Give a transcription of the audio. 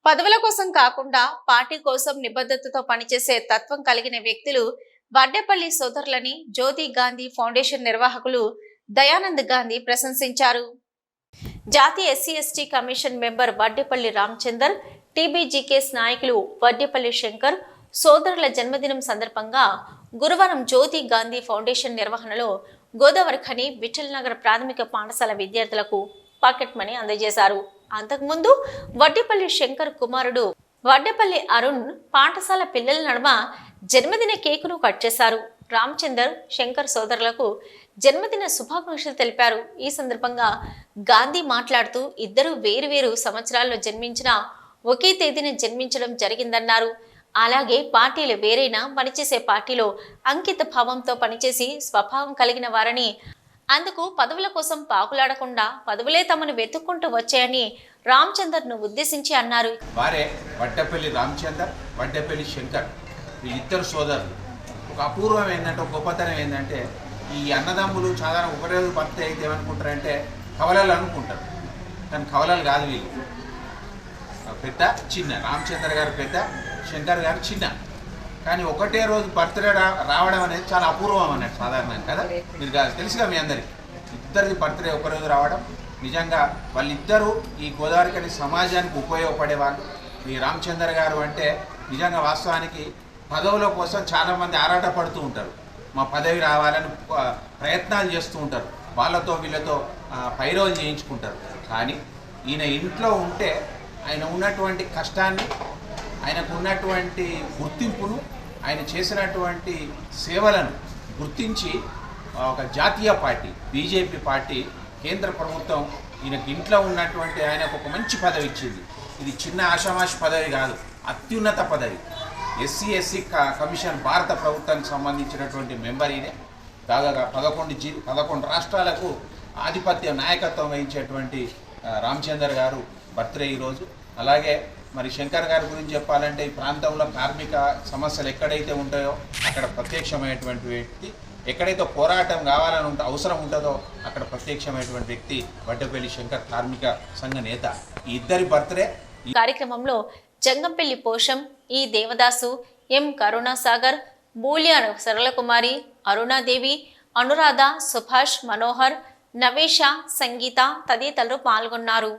పదవుల కోసం కాకుండా పార్టీ కోసం నిబద్ధతతో పనిచేసే తత్వం కలిగిన వ్యక్తులు వడ్డేపల్లి సోదరులని జ్యోతి గాంధీ ఫౌండేషన్ నిర్వాహకులు దయానంద్ గాంధీ ప్రశంసించారు. జాతీయ SC ST commission member Vaddepalli Ramachandar, TBGKS నాయకులు వడ్డేపల్లి శంకర్ సోదరుల జన్మదినం సందర్భంగా గురువారం జ్యోతి గాంధీ ఫౌండేషన్ నిర్వహణలో గోదావరి ఖని విఠల్ నగర్ ప్రాథమిక పాఠశాల విద్యార్థులకు పాకెట్ మనీ అందజేశారు. అంతకుముందు వడ్డేపల్లి శంకర్ కుమారుడు వడ్డేపల్లి అరుణ్ పాఠశాల పిల్లల నడుమ జన్మదిన కేకును కట్ చేశారు. రామచందర్, శంకర్ సోదరులకు జన్మదిన శుభాకాంక్షలు తెలిపారు. ఈ సందర్భంగా గాంధీ మాట్లాడుతూ ఇద్దరు వేరువేరు సంవత్సరాల్లో జన్మించిన ఒకే తేదీన జన్మించడం జరిగిందన్నారు. అలాగే పార్టీలు వేరైనా పనిచేసే పార్టీలో అంకిత భావంతో పనిచేసి స్వభావం కలిగిన వారని, అందుకు పదవుల కోసం పాకులాడకుండా పదవులే తమను వెతుక్కుంటూ వచ్చాయని రామచందర్ను ఉద్దేశించి అన్నారు. వారే వడ్డేపల్లి రామచందర్, వడ్డేపల్లి శంకర్ వీళ్ళిద్దరు సోదరులు. ఒక అపూర్వం ఏంటంటే, ఒక గొప్పతనం ఏంటంటే, ఈ అన్నదమ్ములు సాధారణ ఒకటే భర్త అయితే ఏమనుకుంటారంటే కవలలు అనుకుంటారు. కానీ కవలలు కాదు వీళ్ళు. పెద్ద చిన్న, రామచందర్ గారు పెద్ద, శంకర్ గారు చిన్న. కానీ ఒకటే రోజు బర్త్డే రావడం అనేది చాలా అపూర్వం అన్నట్టు సాధారణంగా కదా. మీరు తెలుసుగా మీ అందరికీ, ఇద్దరిది బర్త్డే ఒకరోజు రావడం నిజంగా వాళ్ళిద్దరూ ఈ గోదావరి ఖని సమాజానికి ఉపయోగపడే వాళ్ళు. ఈ రామచందర్ గారు అంటే నిజంగా వాస్తవానికి పదవుల కోసం చాలామంది ఆరాటపడుతూ ఉంటారు. మా పదవి రావాలని ప్రయత్నాలు చేస్తూ ఉంటారు. వాళ్ళతో వీళ్ళతో పైరోలు చేయించుకుంటారు. కానీ ఈయన ఇంట్లో ఉంటే ఆయన ఉన్నటువంటి కష్టాన్ని, ఆయనకు ఉన్నటువంటి గుర్తింపును, ఆయన చేసినటువంటి సేవలను గుర్తించి ఒక జాతీయ పార్టీ బీజేపీ పార్టీ కేంద్ర ప్రభుత్వం ఈయనకు ఇంట్లో ఉన్నటువంటి ఆయనకు ఒక మంచి పదవి ఇచ్చింది. ఇది చిన్న ఆషామాషి పదవి కాదు, అత్యున్నత పదవి. ఎస్సీ/ఎస్టీ కమిషన్ భారత ప్రభుత్వానికి సంబంధించినటువంటి మెంబర్ ఈయనే. దాదాగా 11 రాష్ట్రాలకు ఆధిపత్య నాయకత్వం వహించేటువంటి రామచందర్ గారు బర్త్డే ఈరోజు. అలాగే మరి శంకర్ గారి గురించి చెప్పాలంటే, ఈ ప్రాంతంలో కార్మిక సమస్యలు ఎక్కడైతే ఉంటాయో అక్కడ ప్రత్యక్షమైనటువంటి వ్యక్తి, ఎక్కడైతే పోరాటం కావాలని అవసరం ఉంటుందో అక్కడ ప్రత్యక్షమైనటువంటి వ్యక్తి వడ్డేపల్లి శంకర్ కార్మిక సంఘ నేత. ఈ ఇద్దరి బర్త్డే. కార్యక్రమంలో జంగంపల్లి పోషం, ఈ దేవదాసు, ఎం కరుణాసాగర్, బూలియాన్ సరళకుమారి, అరుణాదేవి, అనురాధ, సుభాష్, మనోహర్, నవేష, సంగీత తదితరులు పాల్గొన్నారు.